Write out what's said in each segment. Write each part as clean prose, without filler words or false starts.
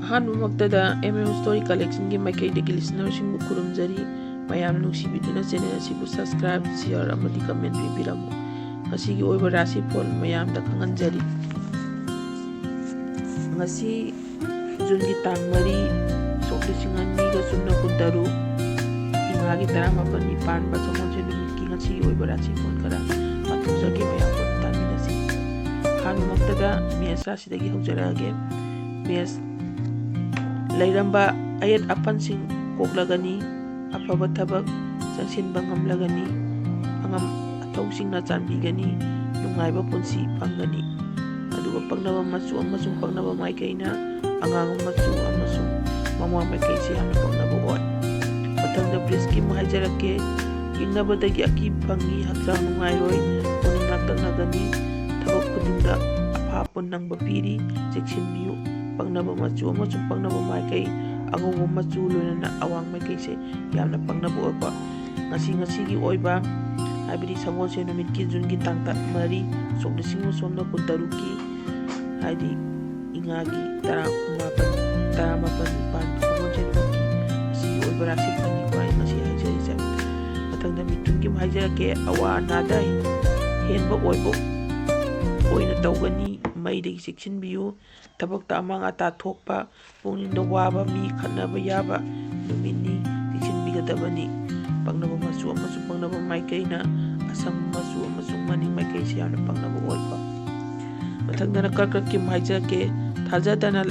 ꯑꯍꯥꯟꯕꯃꯛꯇꯗ story ꯀꯂꯦꯛꯁꯟꯒꯤ ꯃꯥꯏꯀꯩꯗꯒꯤ ꯂꯤꯁꯅꯔꯁꯤꯡꯕꯨ ꯈꯨꯔꯨꯝꯖꯔꯤ꯫ ꯃꯌꯥꯝ ꯅꯨꯡꯁꯤꯕꯤꯗꯨꯅ channel ꯑꯁꯤꯕꯨ ꯁꯕꯁꯀ꯭ꯔꯥꯏꯕ, ꯁꯤꯌꯔ ꯑꯃꯗꯤ ꯀꯃꯦꯟ ꯄꯤꯕꯤꯔꯝꯃꯨ꯫ ꯉꯁꯤꯒꯤ ꯑꯣꯏꯕ ꯔꯥꯁꯤꯐꯣꯜ ꯃꯌꯥꯝꯗ ꯈꯪꯍꯟꯖꯔꯤ꯫ ꯉꯁꯤ ꯖꯨꯟꯒꯤ ꯇꯥꯡ 4, ꯁꯣꯛ 2016, ꯏꯉꯥꯒꯤ 18ꯅꯤ ꯄꯥꯟꯕ ꯁꯒꯣꯜꯁꯦꯟ ꯅꯨꯃꯤꯠꯀꯤ ꯉꯁꯤꯒꯤ ꯑꯣꯏꯕ ꯔꯥꯁꯤꯐꯣꯜ ꯈꯔ ꯄꯥꯊꯣꯛꯆꯒꯦ, ꯃꯌꯥꯝ ꯄꯨꯟꯅ ꯇꯥꯃꯤꯟꯅꯁꯤ꯫ ꯑꯍꯥꯟꯕꯃꯛꯇꯗ ꯃꯦꯁ ꯔꯥꯁꯤꯗꯒꯤ ꯍꯧꯖꯔꯛꯑꯒꯦ꯫ ꯃꯦꯁ, ꯂꯩꯔꯝꯕ ꯑꯌꯦꯠ ꯑꯄꯟꯁꯤꯡ ꯀꯣꯛꯂꯒꯅꯤ, ꯑꯐꯕ ꯊꯕꯛ ꯆꯪꯁꯤꯟꯕ ꯉꯝꯂꯒꯅꯤ, ꯑꯉꯝ ꯑꯊꯧꯁꯤꯡꯅ ꯆꯥꯟꯕꯤꯒꯅꯤ, ꯅꯨꯡꯉꯥꯏꯕ ꯄꯨꯟꯁꯤ ꯐꯪꯒꯅꯤ꯫ ꯑꯗꯨꯒ ꯄꯛꯅꯕ ꯃꯆꯨ ꯑꯃꯁꯨꯡ ꯄꯛꯅꯕ ꯃꯥꯏꯀꯩꯅ ꯑꯉꯥꯡꯕ ꯃꯆꯨ ꯑꯃꯁꯨꯡ ꯃꯃꯥ ꯃꯥꯏꯀꯩꯁꯤ ꯌꯥꯝꯅ ꯄꯛꯅꯕ ꯑꯣꯏ꯫ ꯃꯊꯪꯗ ꯕ꯭ꯔꯤꯖꯀꯤ ꯑꯃꯨꯛ ꯍꯥꯏꯖꯔꯛꯀꯦ꯫ ꯌꯦꯡꯅꯕꯗꯒꯤ ꯑꯀꯤꯕ ꯐꯪꯏ, ꯍꯛꯆꯥꯡ ꯅꯨꯡꯉꯥꯏꯔꯣꯏ, ꯄꯨꯛꯅꯤꯡ ꯂꯥꯡꯇꯛꯅꯒꯅꯤ, ꯊꯕꯛ ꯈꯨꯗꯤꯡꯗ ꯑꯐꯥꯄꯨꯟ ꯅꯪꯕ ꯄꯤꯔꯤ, ꯆꯦꯛꯁꯤꯟꯕꯤꯌꯨ꯫ ꯄꯛꯅꯕ ꯃꯆꯨ ꯑꯃꯁꯨꯡ ꯄꯛꯅꯕ ꯃꯥꯏꯀꯩ ꯑꯉꯧꯕ ꯃꯆꯨ ꯂꯣꯏꯅꯅ ꯑꯋꯥꯡ ꯃꯥꯏꯀꯩꯁꯦ ꯌꯥꯝꯅ ꯄꯛꯅꯕ ꯑꯣꯏꯕ꯫ ꯉꯁꯤꯒꯤ ꯑꯣꯏꯕ ꯍꯥꯏꯕꯗꯤ ꯁꯒꯣꯜꯁꯦꯟ ꯅꯨꯃꯤꯠꯀꯤ ꯖꯨꯟꯒꯤ ꯇꯥꯡ 4, ꯁꯣꯛ 2016ꯀꯤ ꯍꯥꯏꯗꯤ ꯏꯉꯥꯒꯤ 18ꯅꯤ ꯄꯥꯟꯕ ꯁꯒꯣꯜꯁꯦꯟ ꯅꯨꯃꯤꯠꯀꯤ ꯑꯁꯤꯒꯤ ꯑꯣꯏꯕ ꯔꯥꯁꯤꯐꯜꯅꯤꯀꯣ ꯑꯩ ꯉꯁꯤ ꯍꯥꯏꯖꯔꯤꯁꯦ꯫ ꯃꯊꯪꯗ ꯃꯤꯊꯨꯟꯒꯤ ꯑꯃꯨꯛ ꯍꯥꯏꯖꯔꯛꯀꯦ꯫ ꯑꯋꯥ ꯑꯅꯥꯗ ꯍꯦꯟꯕ ꯑꯣꯏꯅ ꯇꯧꯒꯅꯤ, ꯃꯩꯗꯒꯤ ꯆꯦꯛꯁꯤꯟꯕꯤꯌꯨ꯫ ꯊꯕꯛꯇ ꯑꯃꯥꯡ ꯑꯇꯥ ꯊꯣꯛꯄ, ꯄꯨꯛꯅꯤꯡꯗ ꯋꯥꯕ, ꯃꯤ ꯈꯠꯅꯕ ꯌꯥꯕ ꯅꯨꯃꯤꯠꯅꯤ, ꯆꯦꯛꯁꯤꯟꯕꯤꯒꯗꯕꯅꯤ꯫ ꯄꯛꯅꯕ ꯃꯆꯨ ꯑꯃꯁꯨꯡ ꯄꯛꯅꯕ ꯃꯥꯏꯀꯩꯅ ꯑꯁꯪꯕ ꯃꯆꯨ ꯑꯃꯁꯨꯡ ꯃꯅꯤꯡ ꯃꯥꯏꯀꯩꯁꯤ ꯌꯥꯝꯅ ꯄꯛꯅꯕ ꯑꯣꯏꯕ꯫ ꯃꯊꯪꯗꯅ ꯀꯔꯀꯠꯀꯤ ꯑꯃꯨꯛ ꯍꯥꯏꯖꯔꯛꯀꯦ꯫ ꯊꯥꯖꯗꯅ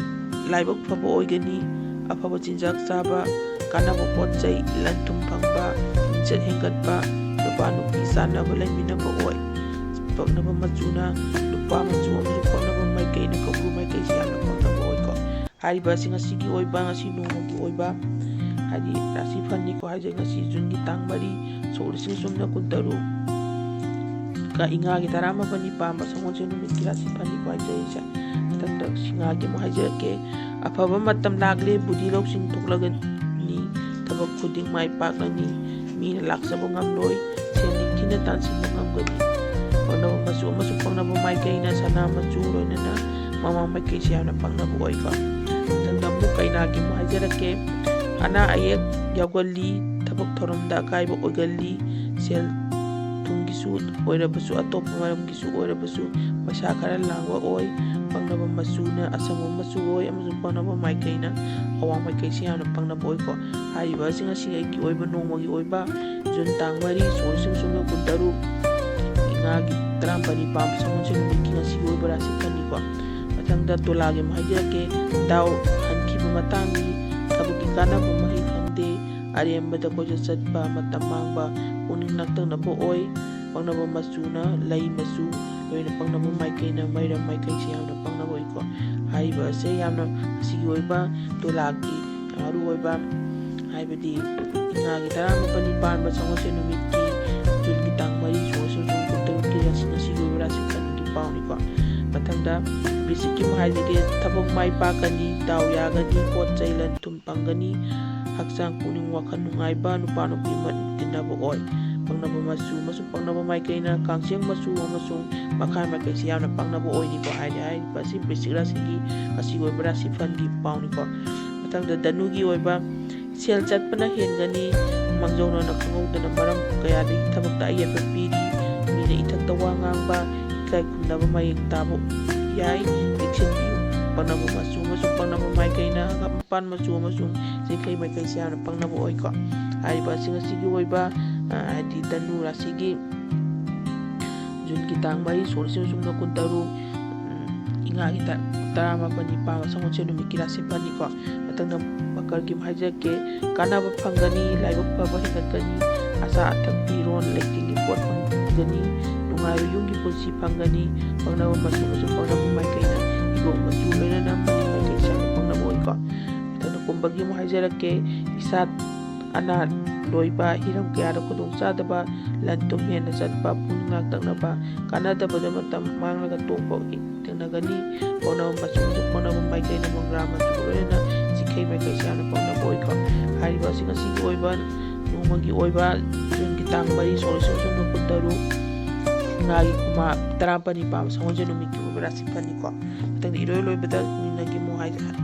ꯂꯥꯏꯕꯛ ꯐꯕ ꯑꯣꯏꯒꯅꯤ, ꯑꯐꯕ ꯆꯤꯟꯖꯥꯛ ꯆꯥꯕ, ꯀꯥꯟꯅꯕ ꯄꯣꯠꯆꯩ, ꯂꯟ-ꯊꯨꯝ ꯐꯪꯕ, ꯃꯤꯡꯆꯠ ꯍꯦꯟꯒꯠꯄ, ꯅꯨꯄꯥ ꯅꯨꯄꯤ ꯆꯥꯟꯅꯕ ꯂꯩꯃꯤꯟꯅꯕ ꯑꯣꯏ꯫ ꯄꯛꯅꯕ ꯃꯆꯨꯅ ꯅꯨꯄꯥ ꯃꯆꯨ ꯑꯃꯁꯨꯡ ꯄꯛꯅꯕ ꯃꯥꯏꯀꯩꯅ ꯀꯧꯕ꯭ꯔꯨ ꯃꯥꯏꯀꯩꯁꯤ ꯌꯥꯝꯅ ꯄꯛꯅꯕ ꯑꯣꯏꯀꯣ꯫ ꯍꯥꯏꯔꯤꯕ ꯑꯁꯤ ꯉꯁꯤꯒꯤ ꯑꯣꯏꯕ, ꯉꯁꯤ ꯅꯣꯡꯃꯒꯤ ꯑꯣꯏꯕ ꯍꯥꯏꯗꯤ ꯔꯥꯁꯤꯐꯜꯅꯤꯀꯣ ꯍꯥꯏꯖꯩ꯫ ꯉꯁꯤ ꯖꯨꯟꯒꯤ ꯇꯥꯡ 4, ꯁꯣꯛ 2016 ꯏꯉꯥꯒꯤ 18ꯅꯤ ꯄꯥꯟꯕ ꯁꯒꯣꯜꯁꯦꯟ ꯅꯨꯃꯤꯠꯀꯤ ꯔꯥꯁꯤꯐꯜꯅꯤꯀꯣ ꯍꯥꯏꯖꯔꯤꯁꯦ꯫ ꯃꯊꯪꯗ ꯁꯤꯡꯍꯥꯒꯤ ꯑꯃꯨꯛ ꯍꯥꯏꯖꯔꯛꯀꯦ꯫ ꯑꯐꯕ ꯃꯇꯝ ꯂꯥꯛꯂꯦ, ꯕꯨꯙꯤ ꯂꯧꯁꯤꯡ ꯊꯣꯛꯂꯒꯅꯤ, ꯊꯕꯛ ꯈꯨꯗꯤꯡ ꯃꯥꯏ ꯄꯥꯛꯂꯅꯤ, ꯃꯤꯅ ꯂꯥꯛꯆꯕ ꯉꯝꯂꯣꯏ, ꯁꯦꯜ ꯅꯤꯡꯊꯤꯅ ꯇꯥꯟꯁꯤꯟꯕ ꯉꯝꯒꯅꯤ꯫ ꯄꯛꯅꯕ ꯃꯆꯨ ꯑꯃꯁꯨꯡ ꯄꯛꯅꯕ ꯃꯥꯏꯀꯩꯅ ꯁꯅꯥ ꯃꯆꯨ ꯂꯣꯏꯅꯅ ꯃꯃꯥꯡ ꯃꯥꯏꯀꯩꯁꯤ ꯌꯥꯝꯅ ꯄꯛꯅꯕ ꯑꯣꯏꯀꯣ꯫ ꯃꯊꯪꯗ ꯑꯃꯨꯛ ꯀꯩꯅꯥꯒꯤ ꯑꯃꯨꯛ ꯍꯥꯏꯖꯔꯛꯀꯦ꯫ ꯑꯅꯥ ꯑꯌꯦꯛ ꯌꯥꯎꯒꯜꯂꯤ, ꯊꯕꯛ ꯊꯧꯔꯝꯗ ꯑꯀꯥꯏꯕ ꯑꯣꯏꯒꯜꯂꯤ, ꯁꯦꯜ ꯊꯨꯝꯒꯤꯁꯨ ꯑꯣꯏꯔꯕꯁꯨ ꯑꯇꯣꯞꯄ ꯃꯔꯝꯒꯤꯁꯨ ꯑꯣꯏꯔꯕꯁꯨ ꯄꯩꯁా ꯈꯔ ꯂꯥꯡꯕ ꯑꯣꯏ꯫ ꯄꯛꯅꯕ ꯃꯆꯨꯅ ꯑꯁꯪꯕ ꯃꯆꯨ ꯑꯣꯏ ꯑꯃꯁꯨꯡ ꯄꯛꯅꯕ ꯃꯥꯏꯀꯩꯅ ꯑꯋꯥꯡ ꯃꯥꯏꯀꯩꯁꯤ ꯌꯥꯝꯅ ꯄꯛꯅꯕ ꯑꯣꯏꯀꯣ꯫ ꯍꯥꯏꯔꯤꯕ ꯑꯁꯤ ꯉꯁꯤ ꯑꯩꯒꯤ ꯑꯣꯏꯕ ꯅꯣꯡꯃꯒꯤ ꯑꯣꯏꯕ ꯖꯨꯟ ꯇꯥꯡ 4, ꯁꯣꯛ 2016, ꯏꯉꯥꯒꯤ 14ꯅꯤ ꯄꯥꯟꯕ ꯁꯒꯣꯜꯁꯦꯟ ꯅꯨꯃꯤꯠꯀꯤ ꯉꯁꯤꯒꯤ ꯑꯣꯏꯕ ꯔꯥꯁꯤꯐꯜꯅꯤꯀꯣ꯫ ꯃꯊꯪꯗ ꯇꯨꯂꯥꯒꯤ ꯑꯃꯨꯛ ꯍꯥꯏꯖꯔꯛꯀꯦ꯫ ꯗꯥꯎ ꯍꯟꯈꯤꯕ ꯃꯇꯥꯡꯅꯤ, ꯊꯕꯛꯀꯤ ꯀꯥꯟꯅꯕ ꯃꯍꯩ ꯐꯪꯗꯦ, ꯑꯔꯦꯝꯕꯗ ꯀꯣꯏꯆꯠ ꯆꯠꯄ, ꯃꯇꯝ ꯃꯥꯡꯕ, ꯄꯨꯛꯅꯤꯡ ꯂꯥꯡꯇꯛꯅꯕ ꯑꯣꯏ꯫ ꯄꯛꯅꯕ ꯃꯆꯨꯅ ꯂꯩ ꯃꯆꯨ ꯂꯣꯏꯅ ꯄꯛꯅꯕ ꯃꯥꯏꯀꯩꯅ ꯃꯩꯔꯝ ꯃꯥꯏꯀꯩꯁꯤ ꯌꯥꯝꯅ ꯄꯛꯅꯕ ꯑꯣꯏꯀꯣ꯫ ꯍꯥꯏꯔꯤꯕ ꯑꯁꯦ ꯌꯥꯝꯅ ꯉꯁꯤꯒꯤ ꯑꯣꯏꯕ ꯇꯨꯂꯥꯒꯤ ꯃꯔꯨꯑꯣꯏꯕ ꯍꯥꯏꯕꯗꯤ ꯏꯉꯥꯒꯤ 18ꯅꯤ ꯄꯥꯟꯕ ꯁꯒꯣꯜꯁꯦꯟ ꯅꯨꯃꯤꯠꯀꯤ ꯖꯨꯟꯒꯤ ꯇꯥꯡ 4, ꯁꯣꯛ 2016 ꯉꯁꯤꯒꯤ ꯑꯣꯏꯕ ꯔꯥꯁꯤꯐꯜꯒꯤ ꯄꯥꯎꯅꯤꯀꯣ꯫ ꯃꯊꯪꯗ ꯕ꯭ꯔꯤꯖꯀꯤ ꯑꯃꯨꯛ ꯍꯥꯏꯖꯒꯦ꯫ ꯊꯕꯛ ꯃꯥꯏ ꯄꯥꯛꯀꯅꯤ, ꯗꯥꯎ ꯌꯥꯒꯅꯤ, ꯄꯣꯠ ꯆꯩ ꯂꯟ-ꯊꯨꯝ ꯐꯪꯒꯅꯤ, ꯍꯛꯆꯥꯡ ꯄꯨꯛꯅꯤꯡ ꯋꯥꯈꯜ ꯅꯨꯡꯉꯥꯏꯕ, ꯅꯨꯄꯥ ꯅꯨꯄꯤ ꯇꯤꯟꯅꯕ ꯑꯣꯏ꯫ ꯄꯛꯅꯕ ꯃꯆꯨ ꯑꯃꯁꯨꯡ ꯄꯛꯅꯕ ꯃꯥꯏꯀꯩꯅ ꯀꯥꯡꯆꯦꯡ ꯃꯆꯨ ꯑꯃꯁꯨꯡ ꯃꯈꯥ ꯃꯥꯏꯀꯩꯁꯤ ꯌꯥꯝꯅ ꯄꯛꯅꯕ ꯑꯣꯏꯅꯤꯀꯣ꯫ ꯍꯥꯏꯔꯤꯕ ꯑꯁꯤ ꯕ꯭ꯔꯤꯖ ꯔꯥꯁꯤꯒꯤ ꯉꯁꯤꯒꯤ ꯑꯣꯏꯕ ꯔꯥꯁꯤꯐꯜꯒꯤ ꯄꯥꯎꯅꯤꯀꯣ꯫ ꯃꯊꯪꯗ ꯙꯅꯨꯒꯤ ꯑꯣꯏꯕ ꯁꯦꯜ ꯆꯠꯄꯅ ꯍꯦꯟꯒꯅꯤ, ꯃꯥꯡꯖꯧꯅꯅ ꯈꯪꯍꯧꯗꯅ ꯃꯔꯝ ꯀꯌꯥꯗꯒꯤ ꯊꯕꯛꯇ ꯑꯌꯦꯠꯄ ꯄꯤꯔꯤ, ꯃꯤꯅ ꯏꯊꯛꯇ ꯋꯥ ꯉꯥꯡꯕ, ꯏꯀꯥꯏ ꯈꯨꯝꯅꯕ ꯃꯌꯦꯡ ꯇꯥꯕ ꯌꯥꯏ, ꯆꯦꯛꯁꯤꯟꯕꯤꯌꯨ꯫ ꯄꯛꯅꯕ ꯃꯆꯨ ꯑꯃꯁꯨꯡ ꯄꯛꯅꯕ ꯃꯥꯏꯀꯩꯅ ꯍꯪꯒꯥꯝꯄꯥꯟ ꯃꯆꯨ ꯑꯃꯁꯨꯡ ꯆꯤꯡꯈꯩ ꯃꯥꯏꯀꯩꯁꯤ ꯌꯥꯝꯅ ꯄꯛꯅꯕ ꯑꯣꯏꯀꯣ꯫ ꯍꯥꯏꯔꯤꯕ ꯑꯁꯤ ꯉꯁꯤꯒꯤ ꯑꯣꯏꯕ ꯍꯥꯏꯗꯤ ꯙꯅꯨ ꯔꯥꯁꯤꯒꯤ ꯖꯨꯟꯒꯤ ꯇꯥꯡ 4, ꯁꯣꯛ 2016, ꯏꯉꯥꯒꯤ 18ꯅꯤ ꯄꯥꯟꯕ ꯁꯒꯣꯜꯁꯦꯟ ꯅꯨꯃꯤꯠꯀꯤ ꯔꯥꯁꯤꯐꯜꯅꯤꯀꯣ꯫ ꯃꯊꯪꯗ ꯃꯀꯔꯒꯤ ꯑꯃꯨꯛ ꯍꯥꯏꯖꯔꯛꯀꯦ꯫ ꯀꯥꯟꯅꯕ ꯐꯪꯒꯅꯤ, ꯂꯥꯏꯕꯛ ꯐꯕ ꯍꯦꯟꯒꯠꯀꯅꯤ, ꯑꯆꯥ ꯑꯊꯛ ꯐꯤꯔꯣꯜ ꯂꯩꯇꯦꯡꯒꯤ ꯄꯣꯠ ꯐꯪꯒꯅꯤ, ꯅꯨꯡꯉꯥꯏꯕ ꯌꯨꯝꯒꯤ ꯄꯨꯟꯁꯤ ꯐꯪꯒꯅꯤ꯫ ꯄꯛꯅꯕ ꯃꯆꯨ ꯑꯃꯁꯨꯡ ꯄꯛꯅꯕ ꯃꯥꯏꯀꯩꯅ ꯍꯤꯒꯣꯛ ꯃꯆꯨ ꯂꯣꯏꯅꯅ ꯃꯅꯤꯡ ꯃꯥꯏꯀꯩꯁꯤ ꯌꯥꯝꯅ ꯄꯛꯅꯕ ꯑꯣꯏꯀꯣ꯫ ꯃꯊꯪꯗ ꯀꯨꯝꯚꯒꯤ ꯑꯃꯨꯛ ꯍꯥꯏꯖꯔꯛꯀꯦ꯫ ꯏꯁꯥ ꯑꯅꯥ ꯂꯣꯏꯕ, ꯍꯤꯔꯝ ꯀꯌꯥꯗ ꯈꯨꯗꯣꯡꯆꯥꯗꯕ, ꯂꯟ-ꯊꯨꯝ ꯍꯦꯟꯅ ꯆꯠꯄ, ꯄꯨꯛꯅꯤꯡ ꯂꯥꯡꯇꯛꯅꯕ, ꯀꯥꯟꯅꯗꯕꯗ ꯃꯇꯝ ꯃꯥꯡꯂꯒ ꯇꯣꯛꯄ ꯊꯦꯡꯅꯒꯅꯤ꯫ ꯄꯛꯅꯕ ꯃꯆꯨ ꯑꯃꯁꯨꯡ ꯄꯛꯅꯕ ꯃꯥꯏꯀꯩꯅ ꯃꯪꯒ꯭ꯔꯥ ꯃꯆꯨ ꯂꯣꯏꯅꯅ ꯆꯤꯡꯈꯩ ꯃꯥꯏꯀꯩꯁꯤ ꯌꯥꯝꯅ ꯄꯛꯅꯕ ꯑꯣꯏꯀꯣ꯫ ꯍꯥꯏꯔꯤꯕ ꯑꯁꯤ ꯉꯁꯤꯒꯤ ꯑꯣꯏꯕ ꯅꯣꯡꯃꯒꯤ ꯑꯣꯏꯕ ꯖꯨꯟꯒꯤ ꯇꯥꯡ 4, ꯁꯣꯛ 2016, ꯏꯉꯥꯒꯤ 18ꯅꯤ ꯄꯥꯟꯕ ꯁꯒꯣꯜꯁꯦꯟ ꯅꯨꯃꯤꯠꯀꯤ ꯑꯣꯏꯕ ꯔꯥꯁꯤꯐꯜꯅꯤꯀꯣ꯫ ꯃꯊꯪꯗ ꯏꯔꯣꯏ ꯂꯣꯏꯕꯗ ꯃꯤꯅꯒꯤ ꯑꯃꯨꯛ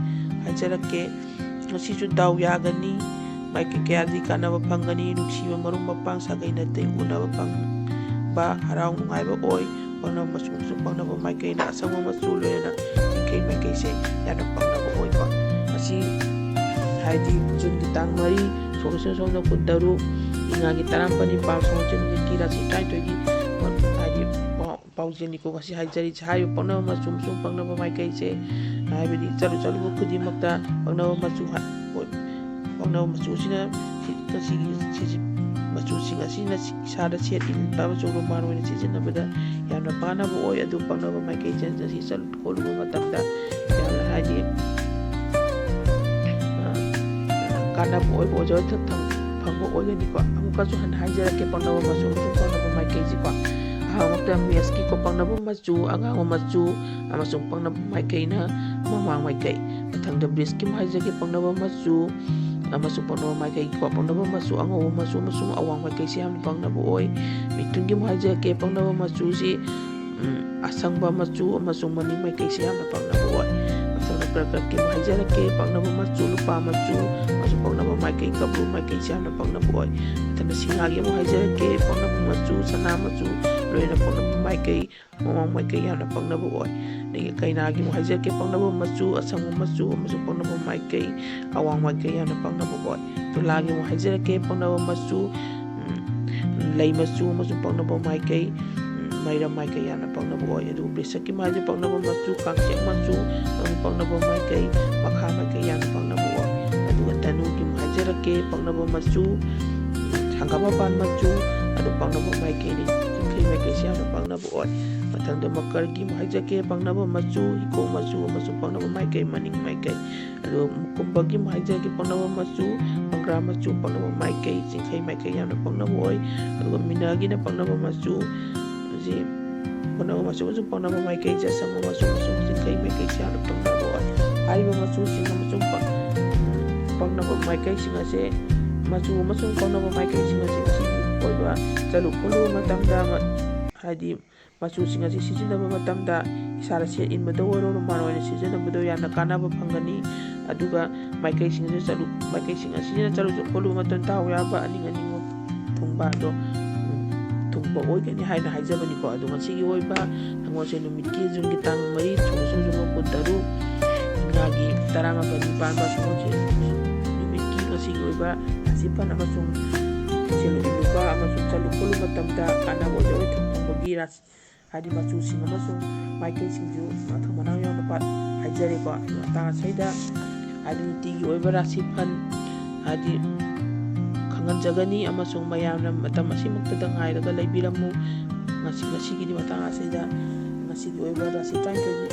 ꯍꯥꯏꯖꯔꯛꯀꯦ ꯉꯁꯤꯁꯨ ꯗꯥꯎ ꯌꯥꯒꯅꯤ ꯃꯥꯏꯀꯩ ꯀꯌꯥꯗꯤ ꯀꯥꯟꯅꯕ ꯐꯪꯒꯅꯤ ꯅꯨꯡꯁꯤꯕ ꯃꯔꯨꯞ ꯃꯄꯥꯡ ꯁꯥꯒꯩ ꯅꯥꯇꯩ ꯎꯅꯕ ꯐꯪꯕ ꯍꯔꯥꯎ ꯅꯨꯡꯉꯥꯏꯕ ꯑꯣꯏ ꯄꯪꯅꯕ ꯃꯆꯨꯁꯨ ꯄꯪꯅꯕ ꯃꯥꯏꯀꯩꯅ ꯑꯁꯪꯕ ꯃꯆꯨ ꯂꯣꯏꯅꯅ ꯆꯤꯡꯈꯩ ꯃꯥꯏꯀꯩꯁꯦ ꯌꯥꯝꯅ ꯄꯪꯅꯕ ꯑꯣꯏꯀꯣ ꯃꯁꯤ ꯍꯥꯏꯗꯤ ꯖꯨꯟꯒꯤ ꯇꯥꯡ 4 ꯁꯣꯝꯗ 13 ꯏꯉꯥꯒꯤ 17 ꯁꯒꯣꯜꯁꯦꯟ ꯅꯨꯃꯤꯠꯀꯤ ꯔꯥꯁꯤ 12ꯒꯤ ꯍꯥꯏꯗꯤ ꯄꯥꯎꯖꯦꯜꯅꯤꯀꯣ ꯉꯁꯤ ꯍꯥꯏꯖꯔꯤꯁꯦ ꯍꯥꯏꯔꯤꯕ ꯄꯪꯅꯕ ꯃꯆꯨ ꯑꯃꯁꯨꯡ ꯄꯪꯅꯕ ꯃꯥꯏꯀꯩꯁꯦ ꯍꯥꯏꯕꯗꯤ ꯆꯠꯂꯨꯕ ꯈꯨꯗꯤꯡꯃꯛꯇ ꯄꯪꯅꯕ ꯃꯆꯨꯁꯤꯅ ꯉꯁꯤꯒꯤ ꯃꯆꯨꯁꯤꯡ ꯑꯁꯤꯅ ꯏꯁꯥꯗ ꯁꯦꯠ ꯏꯟꯕ ꯑꯃꯁꯨꯡ ꯔꯣꯃꯥꯟ ꯑꯣꯏꯅ ꯁꯤꯖꯤꯟꯅꯕꯗ ꯌꯥꯝꯅ ꯀꯥꯟꯅꯕ ꯑꯣꯏ ꯑꯗꯨ ꯄꯪꯅꯕ ꯃꯥꯏꯀꯩꯁꯦ ꯉꯁꯤ ꯆꯠꯂꯨ ꯈꯣꯠꯂꯨꯕ ꯃꯇꯝꯗ ꯌꯥꯝꯅ ꯍꯥꯏꯗꯤ ꯀꯥꯟꯅꯕ ꯑꯣꯏꯕ ꯑꯣꯏꯖꯕ ꯐꯪꯕ ꯑꯣꯏꯒꯅꯤꯀꯣ ꯑꯃꯨꯛꯀꯁꯨ ꯍꯟꯅ ꯍꯥꯏꯖꯔꯛꯀꯦ ꯄꯪꯅꯕ ꯃꯆꯨ ꯑꯃꯁꯨꯡ ꯄꯪꯅꯕ ꯃꯥꯏꯀꯩꯁꯤꯀꯣ ꯑꯍꯥꯟꯕꯃꯛꯇ ꯃꯦꯁꯀꯤꯀꯣ ꯄꯪꯅꯕ ꯃꯆꯨ ꯑꯉꯥꯡꯕ ꯃꯆꯨ ꯑꯃꯁꯨꯡ ꯄꯪꯅꯕ ꯃꯥꯏꯀꯩꯅ ꯃꯃꯥꯡ ꯃꯥꯏꯀꯩ ꯃꯊꯪꯗ ꯕ꯭ꯔꯤꯖꯀꯤ ꯍꯥꯏꯖꯒꯦ ꯄꯪꯅꯕ ꯃꯆꯨ ꯑꯃꯁꯨꯡ ꯄꯪꯅꯕ ꯃꯥꯏꯀꯩꯀꯣ ꯄꯪꯅꯕ ꯃꯆꯨ ꯑꯉꯧꯕ ꯃꯆꯨ ꯑꯃꯁꯨꯡ ꯑꯋꯥꯡ ꯃꯥꯏꯀꯩꯁꯤ ꯌꯥꯝꯅ ꯄꯪꯅꯕ ꯑꯣꯏ ꯃꯤꯊꯨꯟꯒꯤ ꯍꯥꯏꯖꯒꯦ ꯄꯪꯅꯕ ꯃꯆꯨꯁꯤ ꯑꯁꯪꯕ ꯃꯆꯨ ꯑꯃꯁꯨꯡ ꯃꯅꯤꯡ ꯃꯥꯏꯀꯩꯁꯤ ꯌꯥꯝꯅ ꯄꯪꯅꯕ ꯑꯣꯏ ꯃꯊꯪꯗ ꯀ꯭ꯔꯀꯠꯀꯤ ꯍꯥꯏꯖꯔꯛꯀꯦ ꯄꯪꯅꯕ ꯃꯆꯨ ꯂꯨꯄꯥ ꯃꯆꯨ ꯑꯃꯁꯨꯡ ꯄꯪꯅꯕ ꯃꯥꯏꯀꯩ ꯀꯞꯂꯨ ꯃꯥꯏꯀꯩꯁꯤ ꯌꯥꯝꯅ ꯄꯪꯅꯕ ꯑꯣꯏ ꯃꯊꯪꯗ ꯁꯤꯡꯍꯥꯒꯤ ꯍꯥꯏꯖꯔꯛꯀꯦ ꯄꯪꯅꯕ ꯃꯆꯨ ꯁꯅꯥ ꯃꯆꯨ ꯂꯣꯏꯅ ꯄꯪꯅꯕ ꯃꯥꯏꯀꯩ ꯃꯃꯥꯡ ꯃꯥꯏꯀꯩ ꯌꯥꯝꯅ ꯄꯪꯅꯕ ꯑꯣꯏ ꯑꯗꯒꯤ ꯀꯩꯅꯥꯒꯤ ꯍꯥꯏꯖꯔꯛꯀꯦ ꯄꯪꯅꯕ ꯃꯆꯨ ꯑꯁꯪꯕ ꯃꯆꯨ ꯑꯃꯁꯨꯡ ꯄꯪꯅꯕ ꯃꯥꯏꯀꯩ ꯑꯋꯥꯡ ꯃꯥꯏꯀꯩ ꯌꯥꯝꯅ ꯄꯪꯅꯕ ꯑꯣꯏ ꯇꯨꯂꯥꯒꯤ ꯍꯥꯏꯖꯔꯛꯀꯦ ꯄꯪꯅꯕ ꯃꯆꯨ ꯂꯩ ꯃꯆꯨ ꯑꯃꯁꯨꯡ ꯄꯪꯅꯕ ꯃꯥꯏꯀꯩ ꯃꯩꯔꯝ ꯃꯥꯏꯀꯩ ꯌꯥꯝꯅ ꯄꯪꯅꯕ ꯑꯣꯏ ꯑꯗꯨꯒ ꯕ꯭ꯔꯤꯁꯛꯀꯤ ꯍꯥꯏꯖ ꯄꯪꯅꯕ ꯃꯆꯨ ꯀꯥꯡꯆꯦꯛ ꯃꯆꯨ ꯑꯃꯁꯨꯡ ꯄꯪꯅꯕ ꯃꯥꯏꯀꯩ ꯃꯈꯥ ꯃꯥꯏꯀꯩ ꯌꯥꯝꯅ ꯄꯪꯅꯕ ꯑꯣꯏ ꯑꯗꯨꯒ ꯙꯅꯨꯒꯤ ꯍꯥꯏꯖꯔꯛꯀꯦ ꯄꯪꯅꯕ ꯃꯆꯨ ꯍꯪꯒꯥꯝꯄꯥꯟ ꯃꯆꯨ ꯑꯗꯨ ꯄꯪꯅꯕ ꯃꯥꯏꯀꯩꯅꯤ ꯆꯤꯡꯈꯩ ꯃꯥꯏꯀꯩꯁꯤ ꯌꯥꯝꯅ ꯄꯪꯅꯕ ꯑꯣꯏ ꯃꯊꯪꯗ ꯃꯀꯔꯒꯤ ꯍꯥꯏꯖꯒꯦ ꯄꯪꯅꯕ ꯃꯆꯨ ꯍꯤꯒꯣꯛ ꯃꯆꯨ ꯑꯃꯁꯨꯡ ꯄꯪꯅꯕ ꯃꯥꯏꯀꯩ ꯃꯅꯤꯡ ꯃꯥꯏꯀꯩ ꯑꯗꯨꯒ ꯀꯨꯝꯚꯒꯤ ꯍꯥꯏꯖꯒꯦ ꯄꯪꯅꯕ ꯃꯆꯨ ꯄꯪꯒ꯭ꯔꯥ ꯃꯆꯨ ꯄꯪꯅꯕ ꯃꯥꯏꯀꯩ ꯆꯤꯡꯈꯩ ꯃꯥꯏꯀꯩ ꯌꯥꯝꯅ ꯄꯪꯅꯕ ꯑꯣꯏ ꯑꯗꯨꯒ ꯃꯤꯅꯒꯤꯅ ꯄꯪꯅꯕ ꯃꯆꯨ ꯑꯁꯤ ꯄꯪꯅꯕ ꯃꯆꯨ ꯑꯃꯁꯨꯡ ꯄꯪꯅꯕ ꯃꯥꯏꯀꯩꯁꯦ ꯑꯁꯪꯕ ꯃꯆꯨ ꯑꯃꯁꯨꯡ ꯆꯤꯡꯈꯩ ꯃꯥꯏꯀꯩꯁꯤ ꯌꯥꯝꯅ ꯄꯪꯅꯕ ꯑꯣꯏ ꯍꯥꯏꯔꯤꯕ ꯃꯆꯨꯁꯤꯡ ꯑꯃꯁꯨꯡ ꯄꯪꯅꯕ ꯃꯥꯏꯀꯩꯁꯤꯡ ꯑꯁꯤ ꯃꯆꯨ ꯑꯃꯁꯨꯡ ꯄꯪꯅꯕ ꯃꯥꯏꯀꯩꯁꯤꯡ ꯑꯁꯤ ꯉꯁꯤꯒꯤ ꯑꯣꯏꯕ ꯆꯠꯂꯨ ꯈꯣꯠꯂꯨꯕ ꯃꯇꯝꯗ ꯍꯥꯏꯗꯤ ꯃꯆꯨꯁꯤꯡ ꯑꯁꯤ ꯁꯤꯖꯤꯟꯅꯕ ꯃꯇꯝꯗ ꯏꯁꯥꯗ ꯁꯦꯠ ꯏꯟꯕꯗ ꯑꯣꯏꯔꯣ ꯔꯣꯃꯥꯟ ꯑꯣꯏꯅ ꯁꯤꯖꯤꯟꯅꯕꯗ ꯌꯥꯝꯅ ꯀꯥꯟꯅꯕ ꯐꯪꯒꯅꯤ ꯑꯗꯨꯒ ꯃꯥꯏꯀꯩꯁꯤꯡ ꯑꯁꯤꯅ ꯆꯠꯂꯨ ꯈꯣꯠꯂꯨꯕ ꯃꯇꯝꯗ ꯗꯥꯎ ꯌꯥꯕ ꯑꯅꯤꯡ ꯑꯅꯤꯡꯕ ꯊꯨꯡꯕ ꯑꯗꯣ ꯊꯨꯡꯕ ꯑꯣꯏꯒꯅꯤ ꯍꯥꯏꯅ ꯍꯥꯏꯖꯕꯅꯤꯀꯣ ꯑꯗꯣ ꯉꯁꯤꯒꯤ ꯑꯣꯏꯕ ꯁꯒꯣꯜꯁꯦꯟ ꯅꯨꯃꯤꯠꯀꯤ ꯖꯨꯟꯒꯤ ꯇꯥꯡ 4 13 ꯏꯉꯥꯒꯤ 19 ꯄꯥꯟꯕ ꯁꯒꯣꯜꯁꯦꯟ ꯅꯨꯃꯤꯠꯀꯤ ꯉꯁꯤꯒꯤ ꯑꯣꯏꯕ ꯔꯥꯁꯤꯐꯜ ꯑꯃꯁꯨꯡ ꯁꯦꯜ ꯏꯜꯂꯨꯕ ꯑꯃꯁꯨꯡ ꯆꯠꯂꯨ ꯈꯣꯠꯂꯨꯕ ꯃꯇꯝꯗ ꯀꯥꯟꯅꯕ ꯑꯣꯏꯖꯕ ꯐꯪꯕꯒꯤ ꯍꯥꯏꯗꯤ ꯃꯆꯨꯁꯤꯡ ꯑꯃꯁꯨꯡ ꯃꯥꯏꯀꯩꯁꯤꯡꯁꯨ ꯃꯊꯪ ꯃꯅꯥꯎ ꯌꯥꯎꯅ ꯍꯥꯏꯖꯔꯤꯀꯣ ꯃꯇꯥꯡ ꯑꯁꯤꯗ ꯍꯥꯏꯗꯤ ꯅꯨꯡꯇꯤꯒꯤ ꯑꯣꯏꯕ ꯔꯥꯁꯤꯐꯜ ꯍꯥꯏꯗꯤ ꯈꯪꯍꯟꯖꯒꯅꯤ ꯑꯃꯁꯨꯡ ꯃꯌꯥꯝꯅ ꯃꯇꯝ ꯑꯁꯤꯃꯛꯇꯗ ꯉꯥꯏꯔꯒ ꯂꯩꯕꯤꯔꯝꯃꯨ ꯉꯁꯤꯒꯤꯗꯤ ꯃꯇꯥꯡ ꯑꯁꯤꯗ ꯉꯁꯤꯒꯤ ꯑꯣꯏꯕ ꯔꯥꯁꯤ 12ꯒꯤ